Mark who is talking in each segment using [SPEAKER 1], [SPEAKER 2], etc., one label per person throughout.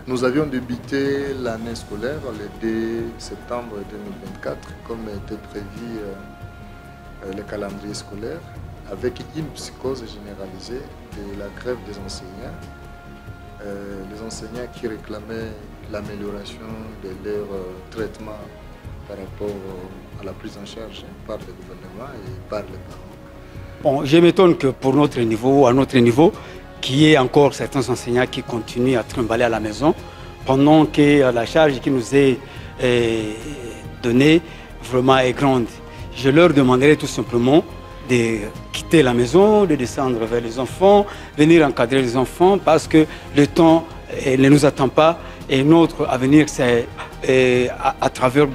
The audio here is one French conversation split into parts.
[SPEAKER 1] Nous avions débuté l'année scolaire le 2 septembre 2024, comme était prévu le calendrier scolaire, avec une psychose généralisée de la grève des enseignants. Les enseignants qui réclamaient l'amélioration de leur traitement par rapport à la prise en charge par le gouvernement et par les parents.
[SPEAKER 2] Bon, je m'étonne que pour notre niveau, à notre niveau, qu'il y ait encore certains enseignants qui continuent à trimballer à la maison, pendant que la charge qui nous est donnée vraiment est grande. Je leur demanderai tout simplement de quitter la maison, de descendre vers les enfants, venir encadrer les enfants, parce que le temps ne nous attend pas et notre avenir c'est à travers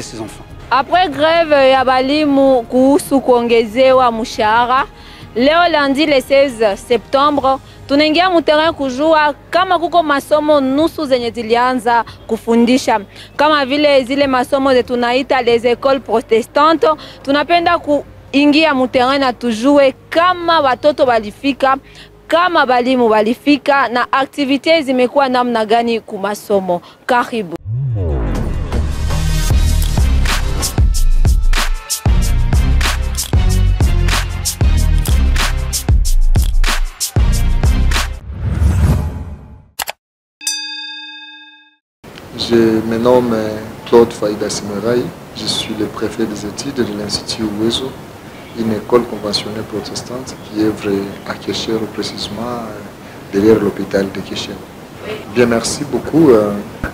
[SPEAKER 2] ces enfants.
[SPEAKER 3] Après grève ya balimu kuhusu kuongezewa mshahara, leo lundi le 16 septembre tunaingia mterrain kujua kama kuko masomo nusu zenye zilianza kufundisha, kama vile zile masomo ze tunaita les écoles protestantes. Tunapenda kuingia mterrain na tujue kama watoto walifika, kama balimu walifika na activités zimekuwa namna gani kumasomo. Karibu.
[SPEAKER 1] Je me nomme Claude Faïda Simeraï, je suis le préfet des études de l'Institut Uwezo, une école conventionnelle protestante qui œuvre à Kéchero, précisément derrière l'hôpital de Kéchero. Bien, merci beaucoup.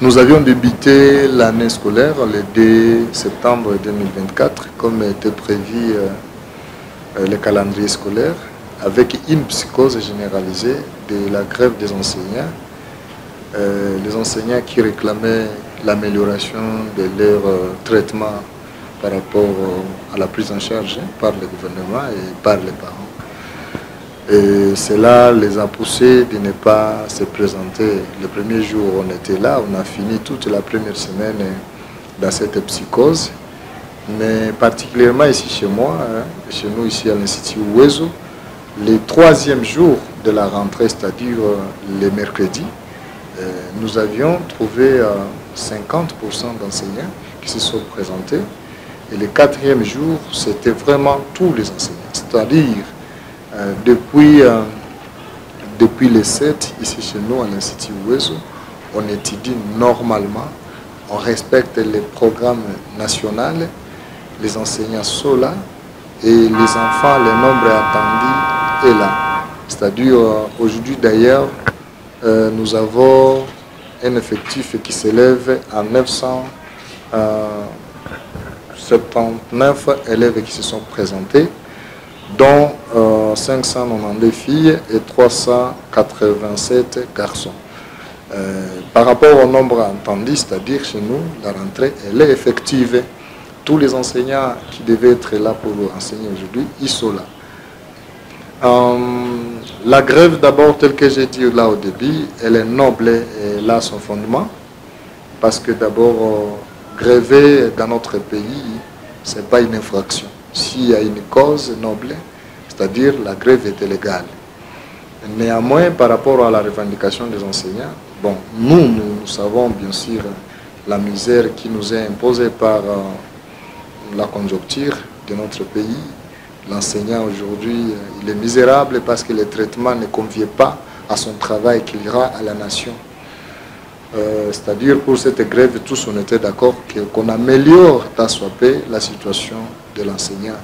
[SPEAKER 1] Nous avions débuté l'année scolaire le 2 septembre 2024, comme était prévu le calendrier scolaire, avec une psychose généralisée de la grève des enseignants. Les enseignants qui réclamaient l'amélioration de leur traitement par rapport à la prise en charge par le gouvernement et par les parents. Et cela les a poussés de ne pas se présenter. Le premier jour où on était là, on a fini toute la première semaine dans cette psychose. Mais particulièrement ici chez moi, chez nous ici à l'Institut Uwezo, le troisième jour de la rentrée, c'est-à-dire le mercredi, nous avions trouvé 50% d'enseignants qui se sont présentés. Et le quatrième jour, c'était vraiment tous les enseignants. C'est-à-dire, depuis les 7, ici chez nous, à l'Institut Uwezo, on étudie normalement, on respecte les programmes nationaux, les enseignants sont là, et les enfants, le nombre attendu est là. C'est-à-dire, aujourd'hui d'ailleurs, nous avons un effectif qui s'élève à 979 élèves qui se sont présentés, dont 592 filles et 387 garçons. Par rapport au nombre attendu, c'est-à-dire chez nous, la rentrée, elle est effective. Tous les enseignants qui devaient être là pour enseigner aujourd'hui, ils sont là. La grève d'abord, telle que j'ai dit là au début, elle est noble et elle a son fondement. Parce que d'abord, gréver dans notre pays, ce n'est pas une infraction. S'il y a une cause noble, c'est-à-dire la grève est légale. Néanmoins, par rapport à la revendication des enseignants, bon, nous savons bien sûr la misère qui nous est imposée par la conjoncture de notre pays. L'enseignant aujourd'hui, il est misérable parce que le traitement ne convient pas à son travail qu'il rend à la nation. C'est-à-dire pour cette grève, tous on était d'accord qu'on améliore tant soit peu la situation de l'enseignant.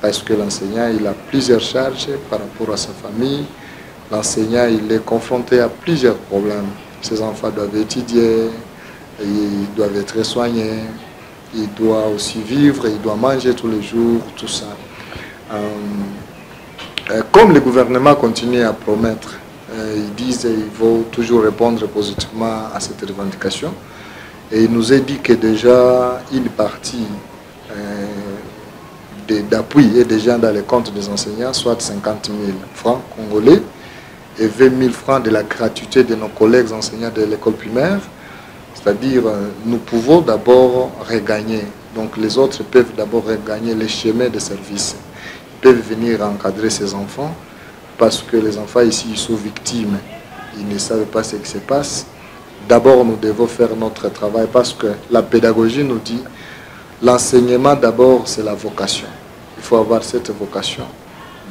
[SPEAKER 1] Parce que l'enseignant, il a plusieurs charges par rapport à sa famille. L'enseignant, il est confronté à plusieurs problèmes. Ses enfants doivent étudier, ils doivent être soignés, il doit aussi vivre, il doit manger tous les jours, tout ça. Comme le gouvernement continue à promettre, ils disent qu'il faut toujours répondre positivement à cette revendication. Et il nous est dit que déjà une partie d'appui est déjà dans les comptes des enseignants, soit 50 000 francs congolais et 20 000 francs de la gratuité de nos collègues enseignants de l'école primaire. C'est-à-dire, nous pouvons d'abord regagner Donc les autres peuvent d'abord gagner les chemins de service. Ils peuvent venir encadrer ces enfants parce que les enfants ici ils sont victimes. Ils ne savent pas ce qui se passe. D'abord, nous devons faire notre travail parce que la pédagogie nous dit l'enseignement d'abord c'est la vocation. Il faut avoir cette vocation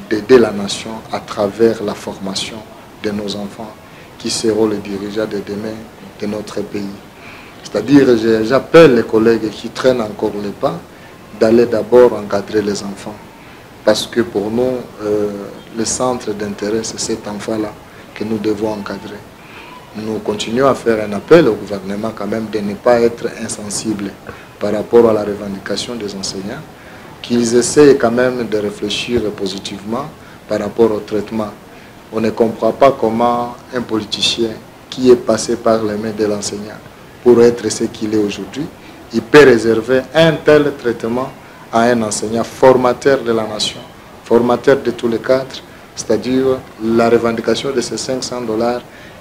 [SPEAKER 1] d'aider la nation à travers la formation de nos enfants qui seront les dirigeants de demain de notre pays. C'est-à-dire, j'appelle les collègues qui traînent encore les pas d'aller d'abord encadrer les enfants. Parce que pour nous, le centre d'intérêt, c'est cet enfant-là que nous devons encadrer. Nous continuons à faire un appel au gouvernement quand même de ne pas être insensible par rapport à la revendication des enseignants, qu'ils essaient quand même de réfléchir positivement par rapport au traitement. On ne comprend pas comment un politicien qui est passé par les mains de l'enseignant pour être ce qu'il est aujourd'hui, il peut réserver un tel traitement à un enseignant formateur de la nation, formateur de tous les cadres, c'est-à-dire la revendication de ces $500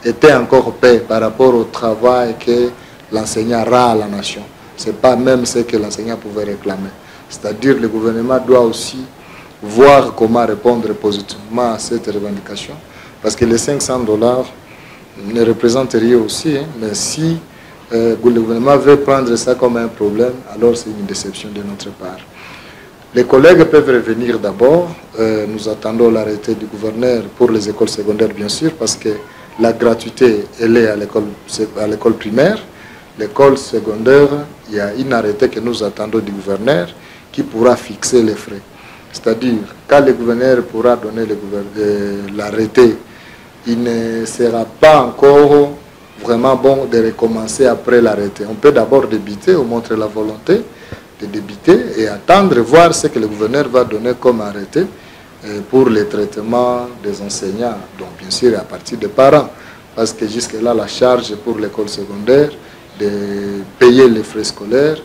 [SPEAKER 1] était encore payée par rapport au travail que l'enseignant rend à la nation. Ce n'est pas même ce que l'enseignant pouvait réclamer. C'est-à-dire que le gouvernement doit aussi voir comment répondre positivement à cette revendication, parce que les $500 ne représentent rien aussi, mais si le gouvernement veut prendre ça comme un problème, alors c'est une déception de notre part. Les collègues peuvent revenir d'abord. Nous attendons l'arrêté du gouverneur pour les écoles secondaires, bien sûr, parce que la gratuité, elle est à l'école primaire. L'école secondaire, il y a une arrêté que nous attendons du gouverneur qui pourra fixer les frais. C'est-à-dire, quand le gouverneur pourra donner l'arrêté, il ne sera pas encore vraiment bon de recommencer après l'arrêté. On peut d'abord débiter, ou montrer la volonté de débiter et attendre, voir ce que le gouverneur va donner comme arrêté pour les traitements des enseignants, donc bien sûr à partir des parents, parce que jusque-là, la charge pour l'école secondaire de payer les frais scolaires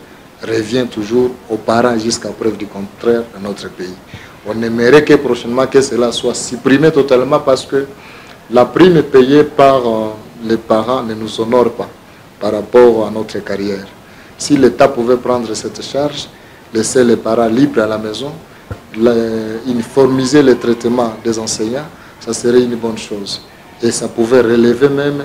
[SPEAKER 1] revient toujours aux parents jusqu'à preuve du contraire dans notre pays. On aimerait que prochainement que cela soit supprimé totalement parce que la prime payée par les parents ne nous honore pas par rapport à notre carrière. Si l'État pouvait prendre cette charge, laisser les parents libres à la maison, uniformiser le traitement des enseignants, ça serait une bonne chose. Et ça pouvait relever même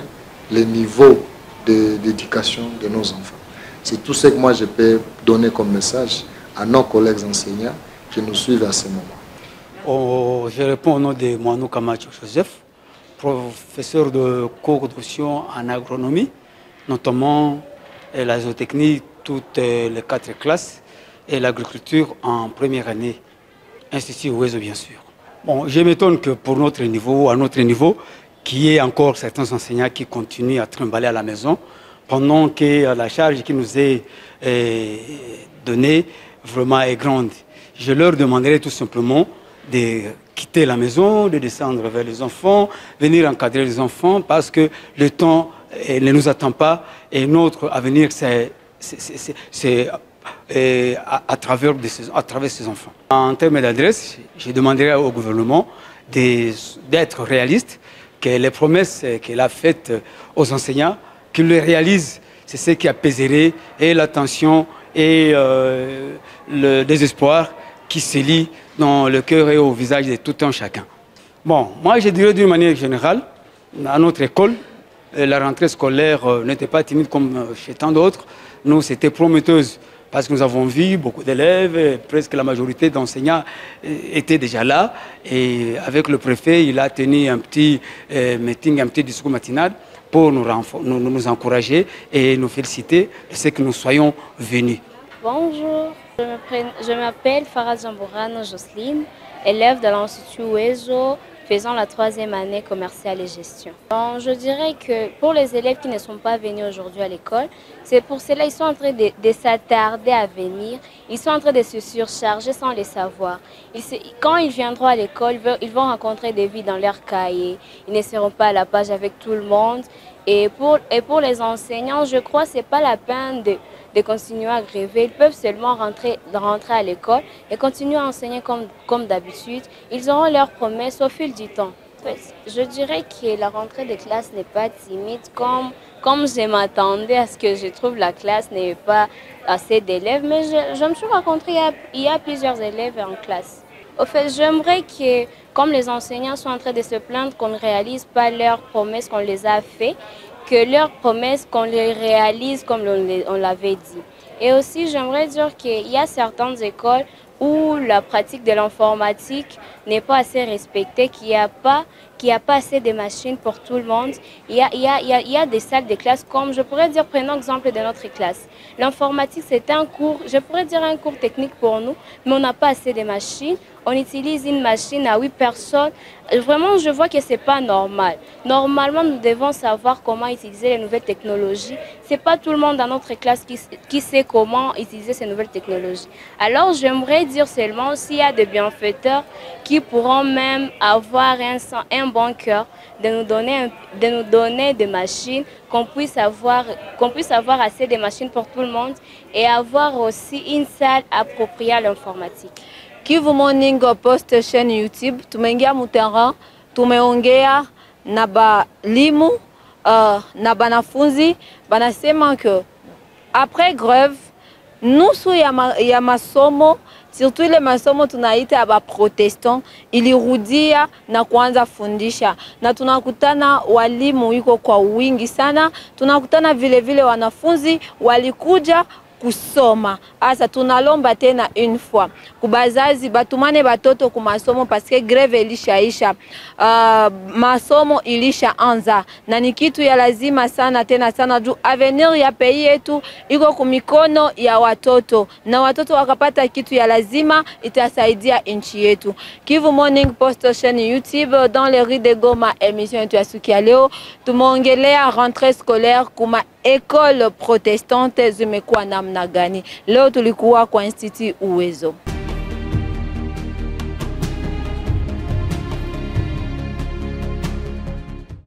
[SPEAKER 1] le niveau d'éducation de nos enfants. C'est tout ce que moi je peux donner comme message à nos collègues enseignants qui nous suivent à ce moment.
[SPEAKER 2] Je réponds au nom de Moanou Kamacho Joseph, professeur de cours d'option en agronomie, notamment la zootechnie, toutes les 4 classes, et l'agriculture en première année, Institut Ouezo bien sûr. Bon, je m'étonne que pour notre niveau, à notre niveau, qu'il y ait encore certains enseignants qui continuent à trimballer à la maison, pendant que la charge qui nous est donnée vraiment est grande. Je leur demanderai tout simplement de quitter la maison, de descendre vers les enfants, venir encadrer les enfants, parce que le temps ne nous attend pas et notre avenir, c'est à travers ces enfants. En termes d'adresse, je demanderai au gouvernement d'être réaliste, que les promesses qu'il a faites aux enseignants, qu'ils les réalisent. C'est ce qui apaiserait et la tension et le désespoir qui se lie dans le cœur et au visage de tout un chacun. Bon, moi je dirais d'une manière générale, à notre école, la rentrée scolaire n'était pas timide comme chez tant d'autres. Nous, c'était prometteuse parce que nous avons vu beaucoup d'élèves, presque la majorité d'enseignants étaient déjà là. Et avec le préfet, il a tenu un petit meeting, un petit discours matinal pour nous encourager et nous féliciter de ce que nous soyons venus.
[SPEAKER 4] Bonjour, je m'appelle Farah Jambourano Jocelyne, élève de l'Institut Ouezo, faisant la 3e année commerciale et gestion. Donc, je dirais que pour les élèves qui ne sont pas venus aujourd'hui à l'école, c'est pour cela qu'ils sont en train de s'attarder à venir, ils sont en train de se surcharger sans le savoir. Quand ils viendront à l'école, ils vont rencontrer des vides dans leur cahier, ils ne seront pas à la page avec tout le monde. Et pour les enseignants, je crois que ce n'est pas la peine de continuer à gréver. Ils peuvent seulement rentrer à l'école et continuer à enseigner comme d'habitude. Ils auront leurs promesses au fil du temps. Je dirais que la rentrée des classes n'est pas timide comme je m'attendais à ce que je trouve la classe n'est pas assez d'élèves, mais je me suis rencontrée, il y a plusieurs élèves en classe. Au fait, j'aimerais que, comme les enseignants sont en train de se plaindre qu'on ne réalise pas leurs promesses qu'on les a faites, que leurs promesses qu'on les réalise comme on l'avait dit. Et aussi, j'aimerais dire qu'il y a certaines écoles où la pratique de l'informatique n'est pas assez respectée, qu'il n'y a pas assez de machines pour tout le monde. Il y a des salles de classe comme, je pourrais dire, prenons l'exemple de notre classe. L'informatique, c'est un cours, je pourrais dire un cours technique pour nous, mais on n'a pas assez de machines. On utilise une machine à 8 personnes. Vraiment, je vois que ce n'est pas normal. Normalement, nous devons savoir comment utiliser les nouvelles technologies. Ce n'est pas tout le monde dans notre classe qui sait comment utiliser ces nouvelles technologies. Alors, j'aimerais dire seulement s'il y a des bienfaiteurs qui pourront même avoir un bon cœur de nous donner des machines, qu'on puisse avoir assez de machines pour tout le monde et avoir aussi une salle appropriée à l'informatique.
[SPEAKER 3] Kivu Morning post chaîne YouTube, tumeingia mutera, tumeongea na balimu na banafunzi, banasema que après grève nusu ya masomo, surtout ile masomo tunaita ba protestant, ilirudia na kuanza fundisha, na tunakutana walimu iko kwa wingi sana, tunakutana vile wanafunzi walikuja kusoma. Asa tunalomba tena une fois kubazazi batumane batoto ku masomo parce que grève ilishaisha, masomo ilisha anza, na ni kitu ya lazima sana tena sana juu avenir ya pays yetu iko kumikono ya watoto, na watoto wakapata kitu ya lazima itasaidia nchi yetu. Kivu Morning Post chaîne YouTube, dans les rues de Goma, émission yetu ya siku ya leo tumeongelea rentrée scolaire kuma école protestante zimekuwa namna gani. Leo tulikuwa kwa Institut Uwezo.